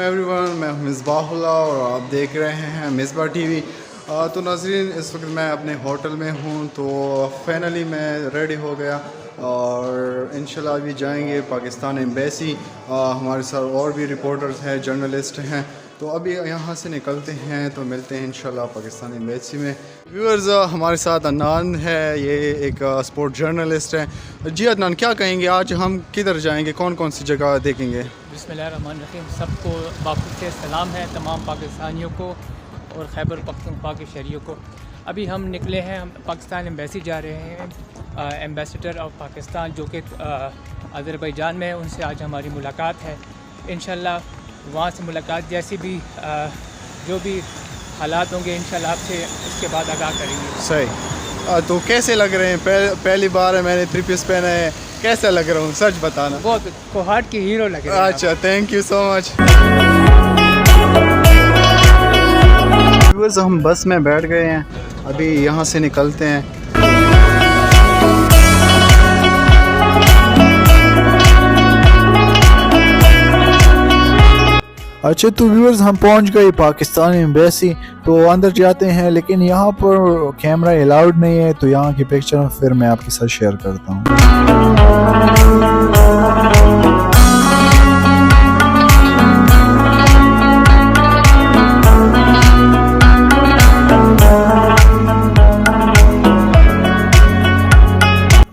Everyone, मैं हूं मिसबाह उल्लाह और आप देख रहे हैं मिसबाह टीवी। तो नाज़रीन, इस वक्त मैं अपने होटल में हूं, तो फाइनली मैं रेडी हो गया और इंशाल्लाह अभी जाएंगे पाकिस्तान एम्बेसी। हमारे साथ और भी रिपोर्टर्स हैं, जर्नलिस्ट हैं, तो अभी यहाँ से निकलते हैं तो मिलते हैं इंशाल्लाह पाकिस्तान एम्बेसी में। व्यूअर्स, हमारे साथ अदनान है, ये एक स्पोर्ट जर्नलिस्ट है। जी अदनान, क्या कहेंगे, आज हम किधर जाएंगे, कौन कौन सी जगह देखेंगे? बिस्मिल्लाहिर्रहमानिर्रहीम। सबको वापस से सलाम है तमाम पाकिस्तानियों को और खैबर पख्तूनख्वा के शहरियों को। अभी हम निकले हैं, हम पाकिस्तान एम्बेसी जा रहे हैं। एम्बेसडर ऑफ पाकिस्तान जो कि अज़रबैजान में है, उनसे आज हमारी मुलाकात है। इंशाल्लाह वहाँ से मुलाकात जैसी भी जो भी हालात होंगे इंशाल्लाह आपसे इसके बाद आगाह करेंगे। सही। तो कैसे लग रहे हैं? पहली बार है मैंने थ्री पीस पहना है, कैसा लग रहा हूँ, सच बताना। बहुत कोहाट के हीरो लग रहे हैं। अच्छा, thank you so much. Viewers, हम बस में बैठ गए हैं, अभी यहाँ से निकलते हैं। अच्छा, तो व्यूअर्स हम पहुंच गए पाकिस्तान एम्बेसी। तो अंदर जाते हैं, लेकिन यहाँ पर कैमरा अलाउड नहीं है, तो यहाँ की पिक्चर फिर मैं आपके साथ शेयर करता हूँ।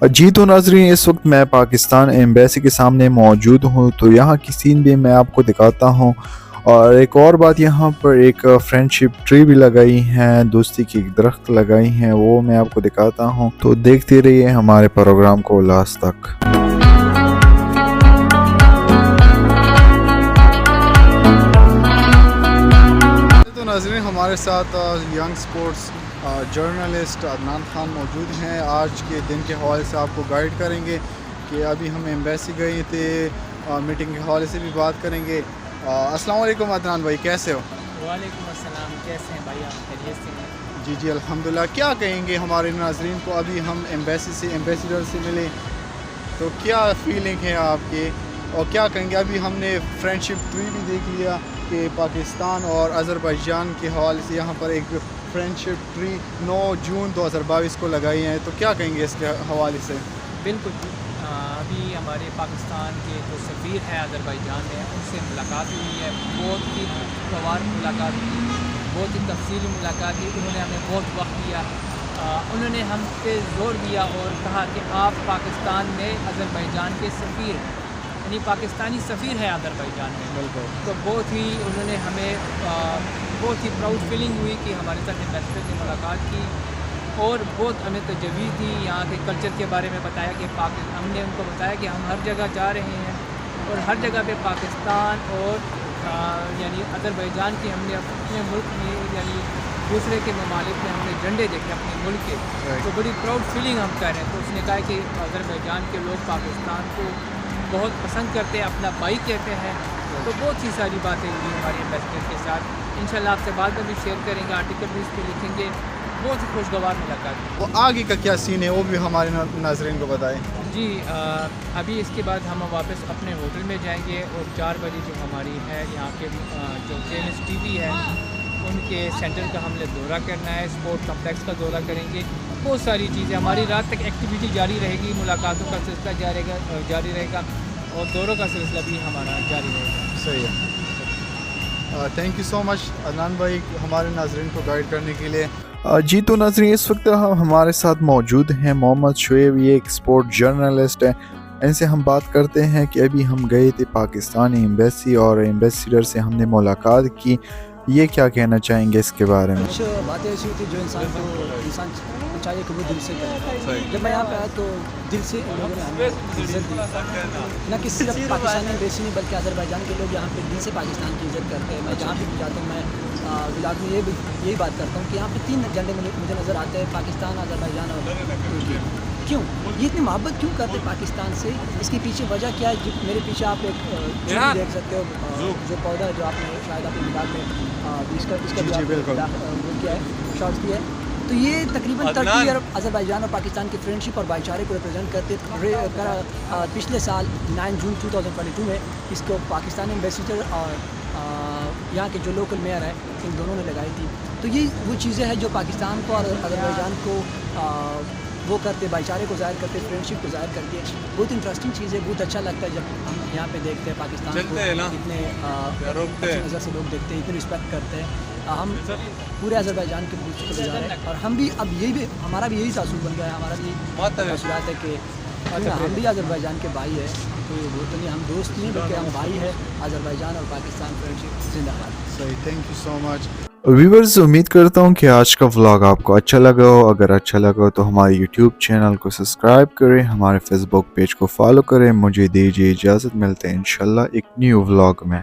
जी तो नाज़रीन, इस वक्त मैं पाकिस्तान एम्बेसी के सामने मौजूद हूँ, तो यहाँ की सीन भी मैं आपको दिखाता हूँ। और एक और बात, यहाँ पर एक फ्रेंडशिप ट्री भी लगाई है, दोस्ती की एक दरख्त लगाई है, वो मैं आपको दिखाता हूँ। तो देखते रहिए हमारे प्रोग्राम को लास्ट तक। तो नाज़रीन, हमारे साथ young sports journalist Adnan Khan मौजूद हैं। आज के दिन के हवाले से आपको गाइड करेंगे कि अभी हम एम्बेसी गए थे, मीटिंग के हवाले से भी बात करेंगे। अस्सलाम वालेकुम अदनान भाई, कैसे हो? वालेकुम अस्सलाम, कैसे हैं भाई आप? खैरियत से हैं? जी अल्हम्दुलिल्लाह। क्या कहेंगे हमारे नाज़रीन को, अभी हम एम्बेसी से एम्बेसडर से मिले, तो क्या फीलिंग है आपकी और क्या कहेंगे? अभी हमने फ्रेंडशिप ट्री भी देख लिया कि पाकिस्तान और अज़रबैजान के हवाले से यहाँ पर एक फ्रेंडशिप ट्री 9 जून 2022 को लगाई है, तो क्या कहेंगे इसके हवाले से? बिल्कुल। अभी हमारे पाकिस्तान के जो सफ़ीर हैं अज़रबैजान में, उनसे मुलाकात हुई है। बहुत ही खुशगवार मुलाकात हुई, बहुत ही तफसीली मुलाकात हुई। उन्होंने हमें बहुत वक्त दिया। उन्होंने हम पे ज़ोर दिया और कहा कि आप पाकिस्तान में अज़रबैजान के सफ़ीर, यानी पाकिस्तानी सफ़ीर है अज़रबैजान में। बिल्कुल। तो बहुत ही उन्होंने हमें बहुत ही प्राउड फीलिंग हुई कि हमारे साथ एम्बेसडर ने मुलाकात की और बहुत हमें तजवीज़ दी, यहाँ के कल्चर के बारे में बताया कि हमने उनको बताया कि हम हर जगह जा रहे हैं और हर जगह पे पाकिस्तान और यानी अज़रबैजान की हमने अपने मुल्क में यानी दूसरे के ममालिक में हमने झंडे देखे अपने मुल्क के, तो बड़ी प्राउड फीलिंग हम कर रहे हैं। तो उसने कहा कि अज़रबैजान के लोग पाकिस्तान को बहुत पसंद करते हैं, अपना भाई कहते हैं। तो बहुत सी सारी बातें हुई हमारे एम्बेसडर के साथ। इंशाल्लाह आपसे बाद में भी शेयर करेंगे, आर्टिकल भी इस पर लिखेंगे। बहुत ही खुशगवार मुलाकात। वो आगे का क्या सीन है वो भी हमारे नाज़रीन को बताएं। जी अभी इसके बाद हम वापस अपने होटल में जाएंगे और 4 बजे जो हमारी है यहाँ के जो जेएनएस टीवी है उनके सेंटर का हमने दौरा करना है, स्पोर्ट कम्प्लेक्स का दौरा करेंगे। बहुत सारी चीज़ें हमारी रात तक एक्टिविटी जारी रहेगी, मुलाकातों का सिलसिला जारी रहेगा और दौरों का सिलसिला भी हमारा जारी रहेगा। सही है। Thank you so much Adnan भाई हमारे नाज़रीन को गाइड करने के लिए। जी तो नाज़रीन, इस वक्त हमारे साथ मौजूद हैं मोहम्मद शुएब, ये एक स्पोर्ट जर्नलिस्ट है। इनसे हम बात करते हैं कि अभी हम गए थे पाकिस्तानी एम्बेसी और एम्बेसडर से हमने मुलाकात की, ये क्या कहना चाहेंगे इसके बारे में? कुछ बातें ऐसी होती जो इंसान चाहिए कि वो दिल से करे। जब मैं यहाँ पे आया तो दिल से लोगों ने हमें इज्जत दी, न कि सिर्फ पाकिस्तानी एम्बेसी नहीं बल्कि अज़रबैजान के लोग यहाँ पे दिल से पाकिस्तान की इज्जत करते हैं। मैं जहाँ भी जाता हूँ, मैं विलाग में यही बात करता हूँ कि यहाँ पे 3 झंडे मुझे नज़र आते हैं, पाकिस्तान, अज़रबैजान और तुर्की। क्यों ये इतनी मोहब्बत क्यों करते हैं पाकिस्तान से? इसके पीछे वजह क्या है? मेरे पीछे आप एक देख सकते हो, जो पौधा है जो आपने शायद अपने विलाग में इसका भी वो किया है, शॉर्ट्स किया है। تو یہ تقریباً 30 ایئر آذربائیجان اور پاکستان کی فرینڈشپ اور بھائی چارے کو ریپرزینٹ کرتے پچھلے سال 9 جون 2022 میں اس کو پاکستانی ایمبیسیڈر اور یہاں کے جو لوکل میئر ہیں ان دونوں نے لگائی تھی. تو یہ وہ چیزیں ہیں جو پاکستان کو اور آذربائیجان کو وہ کرتے، بھائی چارے کو ظاہر کرتے، فرینڈشپ کو ظاہر کرتے ہیں. بہت انٹرسٹنگ چیز ہے، بہت اچھا لگتا ہے جب ہم یہاں پہ دیکھتے ہیں پاکستان کو اتنے اچھی نظر سے لوگ دیکھتے ہیں، اتنی رسپیکٹ کرتے ہیں. ہم پورے آذربائیجان کے بہت شکر گزار ہیں اور ہم بھی اب یہی بھی ہمارا بھی یہی تاثر بن گیا ہے، ہمارا بھی تاثرات ہے کہ ہم بھی آذربائیجان کے بھائی ہیں. تو وہ تو نہیں، ہم دوست نہیں بلکہ ہم بھائی ہیں. آذربائیجان اور پاکستان فرینڈشپ زندہ باد. صحیح، thank you so much. Viewers, امید کرتا ہوں کہ آج کا ولاگ آپ کو اچھا لگا ہو. اگر اچھا لگا ہو تو ہمارے یوٹیوب چینل کو سبسکرائب کریں، ہمارے فیس بک پیج کو فالو کریں. مجھے دیجیے اجازت، ملتے ہیں انشاءاللہ ایک نیو ولاگ میں.